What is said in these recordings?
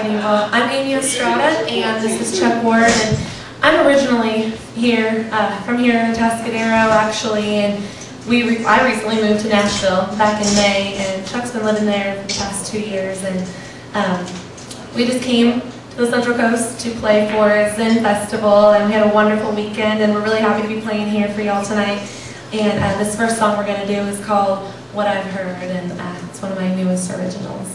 Alrighty, well, I'm Estrada, and this is Chuck Ward, and I'm originally here, from here in Atascadero, actually, and I recently moved to Nashville back in May, and Chuck's been living there for the past 2 years, and we just came to the Central Coast to play for Zen Festival, and we had a wonderful weekend, and we're really happy to be playing here for y'all tonight. And this first song we're going to do is called What I've Heard, and it's one of my newest originals.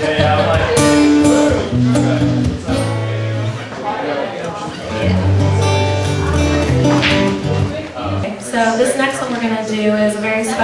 Yeah, I like it.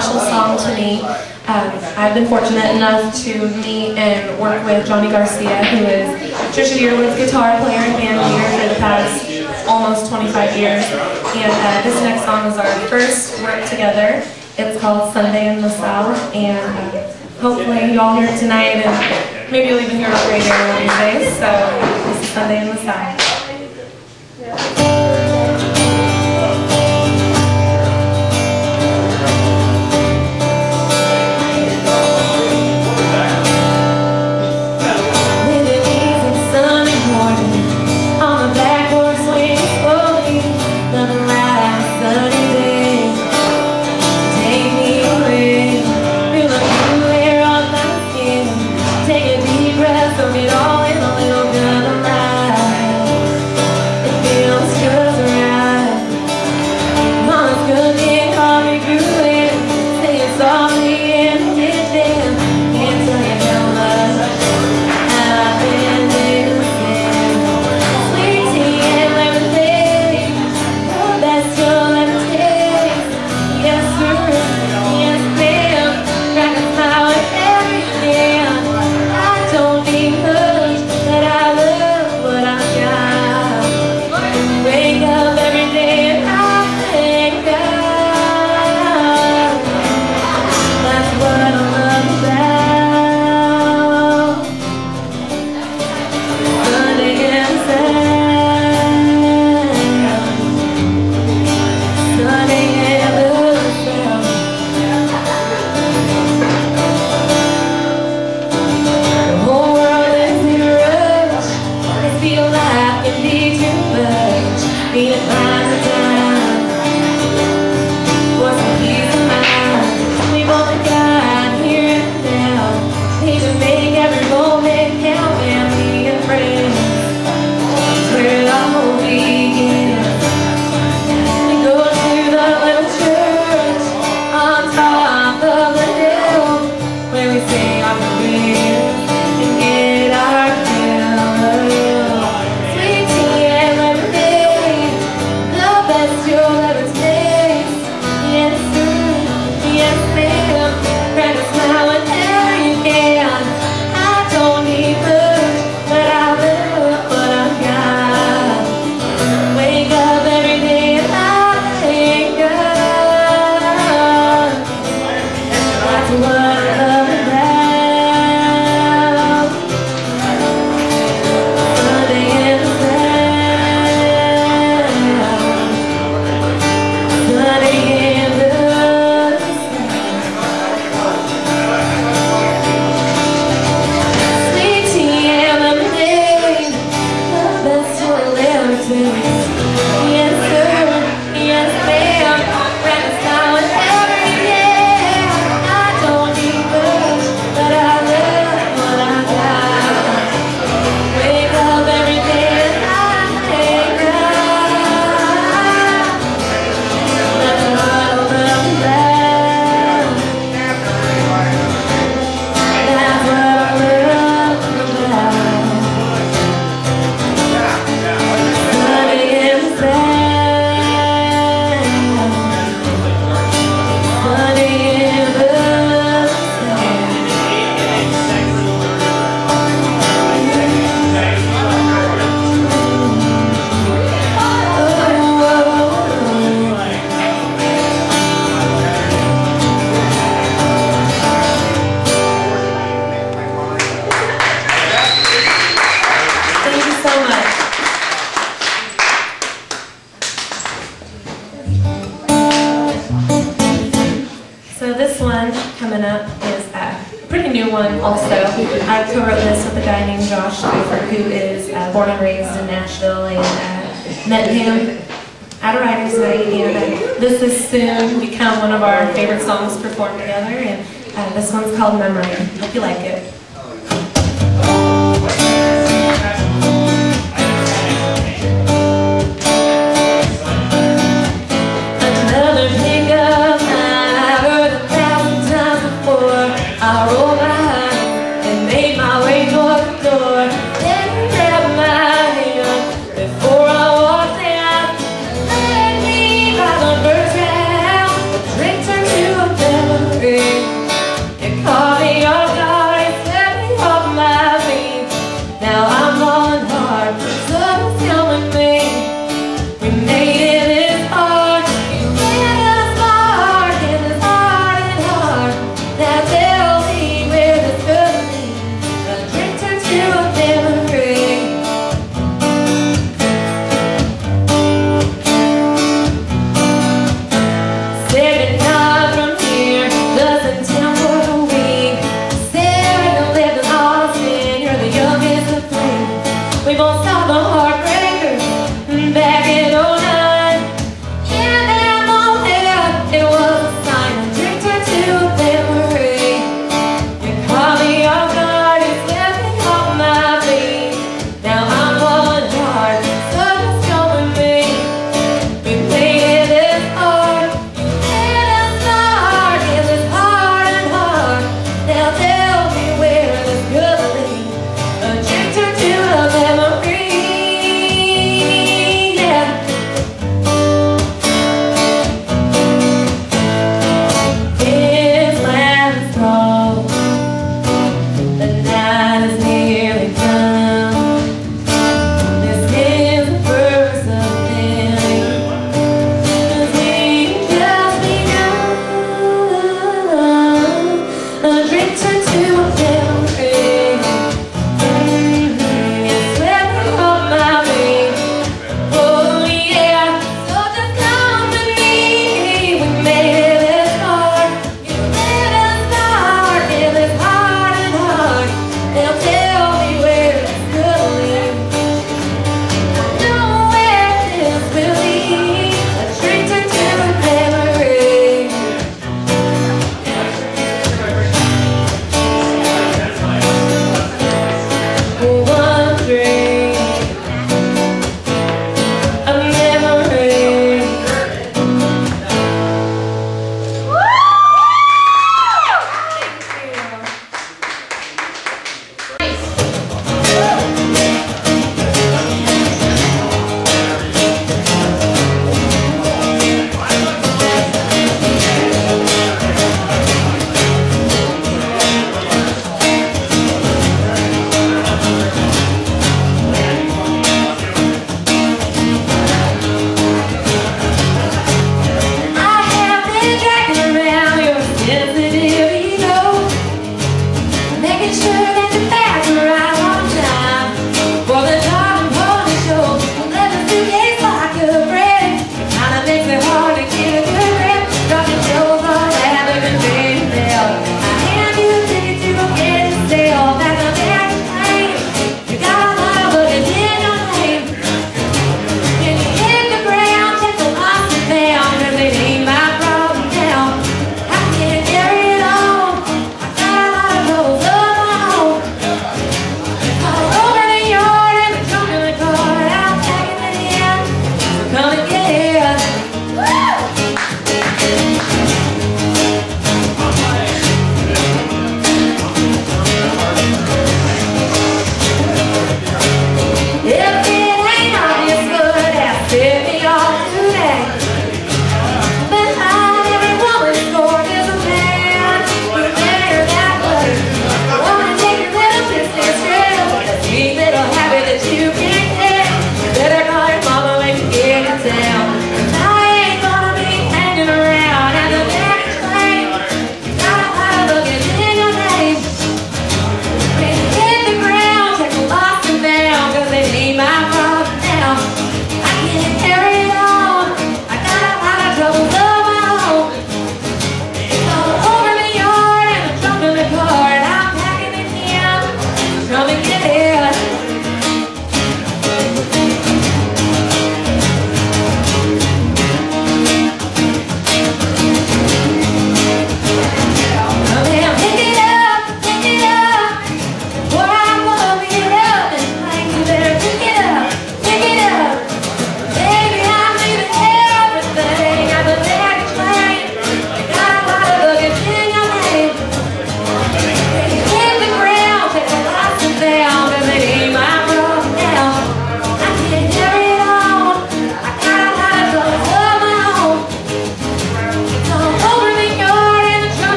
special song to me. I've been fortunate enough to meet and work with Johnny Garcia, who is Trisha Yearwood's guitar player and band leader for the past almost 25 years. And this next song is our first work together. It's called Sunday in the South, and hopefully you all hear it tonight, and maybe you'll even hear it on the radio one of these days. So this is Sunday in the South. coming up is a pretty new one also. I co-wrote this with a guy named Josh Pfeiffer, who is born and raised in Nashville, and met him at a writer's night, and this is soon become one of our favorite songs performed together, and this one's called Memory. Hope you like it. I rolled my eyes and made my way toward the door. Then grabbed my hand before I walked in. Led me by the first round. The drink turned to a devil.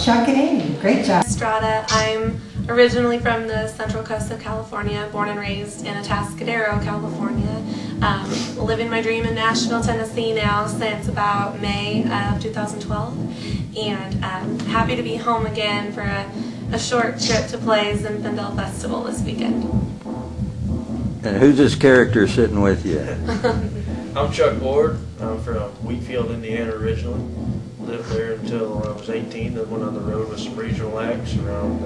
Chuck and Amy, great job. Estrada. I'm originally from the Central Coast of California, born and raised in Atascadero, California. Living my dream in Nashville, Tennessee now since about May of 2012. And happy to be home again for a short trip to play Zinfandel Festival this weekend. And who's this character sitting with you? I'm Chuck Ward. I'm from Wheatfield, Indiana originally. Lived there until I was 18, then went on the road with some regional acts around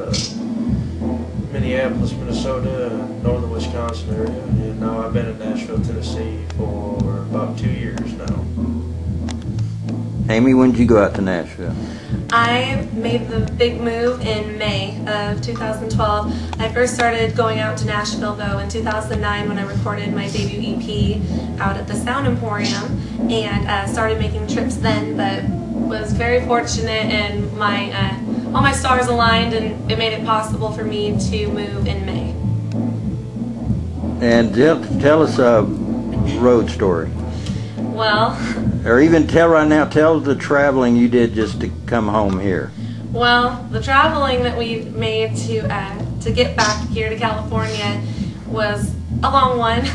Minneapolis, Minnesota, and northern Wisconsin area. And now I've been in Nashville, Tennessee for about 2 years now. Amy, when did you go out to Nashville? I made the big move in May of 2012. I first started going out to Nashville though in 2009 when I recorded my debut EP out at the Sound Emporium, and started making trips then, but was very fortunate and all my stars aligned, and it made it possible for me to move in May. And tell us a road story. Well, or even tell the traveling you did just to come home here. Well, the traveling that we made to get back here to California was a long one.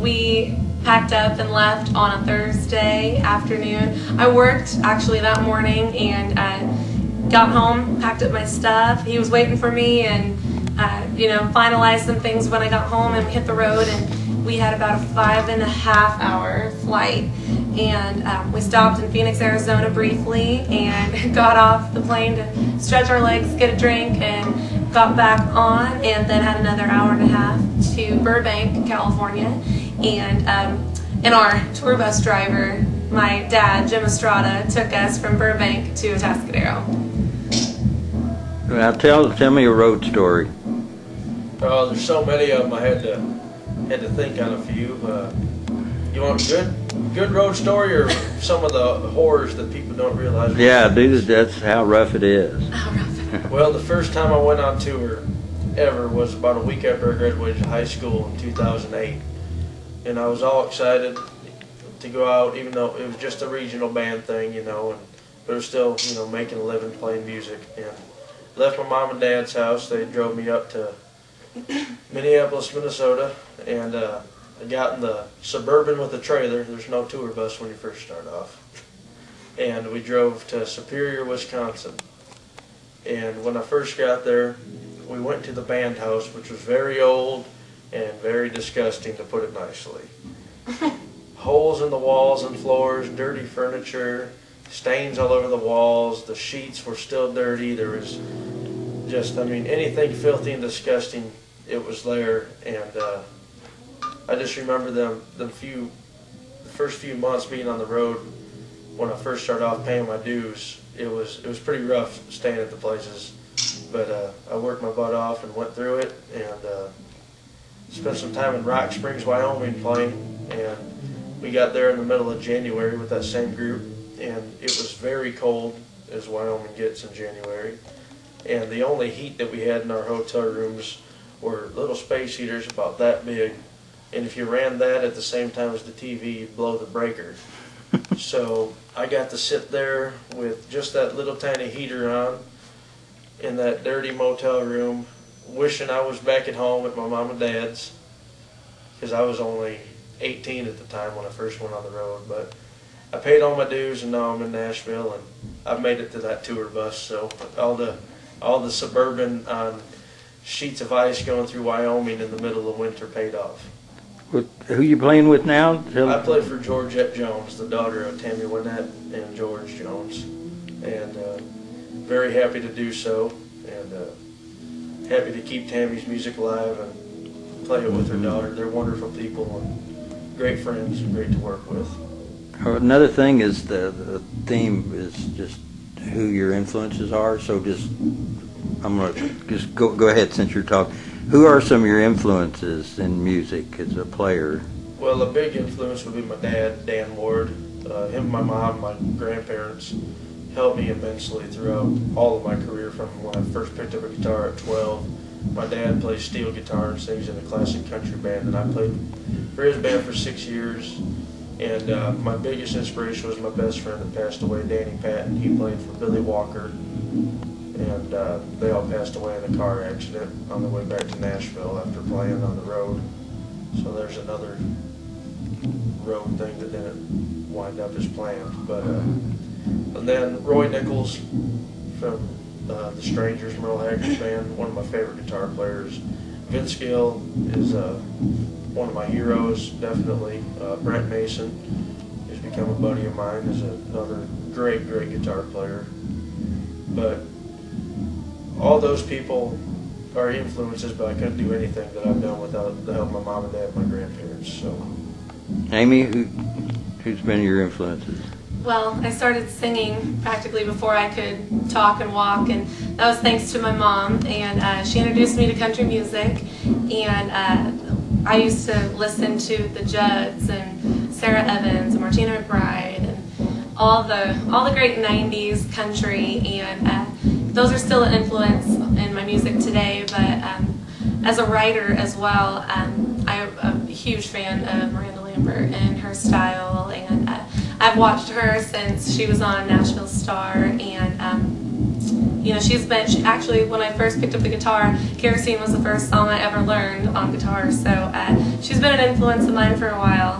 We packed up and left on a Thursday afternoon. I worked actually that morning and got home, packed up my stuff. He was waiting for me, and finalized some things when I got home, and we hit the road, and we had about a 5.5-hour flight. And we stopped in Phoenix, Arizona briefly and got off the plane to stretch our legs, get a drink, and got back on, and then had another 1.5 hours to Burbank, California. And our tour bus driver, my dad, Jim Estrada, took us from Burbank to Atascadero. Now tell me a road story. Oh, there's so many of them. I had to think on a few. You want a good road story, or some of the horrors that people don't realize? Yeah, dude, that's how rough it is. How rough. Well, the first time I went on tour ever was about a week after I graduated high school in 2008. And I was all excited to go out, even though it was just a regional band thing, but it was still, making a living playing music. And left my mom and dad's house. They drove me up to Minneapolis, Minnesota, and I got in the Suburban with a trailer. There's no tour bus when you first start off. And we drove to Superior, Wisconsin. And when I first got there, we went to the band house, which was very old and very disgusting, to put it nicely. Holes in the walls and floors, dirty furniture, stains all over the walls, the sheets were still dirty, there was just, anything filthy and disgusting, it was there. And I just remember the first few months being on the road, when I first started off paying my dues, it was pretty rough staying at the places. But I worked my butt off and went through it, and spent some time in Rock Springs, Wyoming playing, and we got there in the middle of January with that same group, and it was very cold, as Wyoming gets in January, and the only heat that we had in our hotel rooms were little space heaters about that big, and if you ran that at the same time as the TV, you'd blow the breaker. So I got to sit there with just that little tiny heater on in that dirty motel room, wishing I was back at home at my mom and dad's, because I was only 18 at the time when I first went on the road. But I paid all my dues, and now I'm in Nashville, and I've made it to that tour bus. So all the Suburban on sheets of ice going through Wyoming in the middle of winter paid off. Who you playing with now? I play for Georgette Jones, the daughter of Tammy Wynette and George Jones, and very happy to do so, and happy to keep Tammy's music alive and play it with her daughter. They're wonderful people and great friends and great to work with. Another thing is the theme is just who your influences are. So I'm gonna just go ahead since you're talking. Who are some of your influences in music as a player? Well, a big influence would be my dad, Dan Ward. Him, my mom, my grandparents helped me immensely throughout all of my career, from when I first picked up a guitar at 12. My dad plays steel guitar and sings in a classic country band, and I played for his band for 6 years. And my biggest inspiration was my best friend that passed away, Danny Patton. He played for Billy Walker, and they all passed away in a car accident on their way back to Nashville after playing on the road. So there's another road thing that didn't wind up as planned. But and then Roy Nichols from the Strangers, Merle Haggard's band, one of my favorite guitar players. Vince Gill is one of my heroes, definitely. Brent Mason, who's become a buddy of mine, is another great guitar player. But all those people are influences, but I couldn't do anything that I've done without the help of my mom and dad and my grandparents. So, Amy, who's been your influences? Well, I started singing practically before I could talk and walk, and that was thanks to my mom. And she introduced me to country music, and I used to listen to the Judds and Sarah Evans and Martina McBride and all the great '90s country, and those are still an influence in my music today. But as a writer as well, I'm a huge fan of Miranda Lambert and her style, and I've watched her since she was on Nashville Star, and you know, actually, when I first picked up the guitar, Kerosene was the first song I ever learned on guitar, so she's been an influence of mine for a while.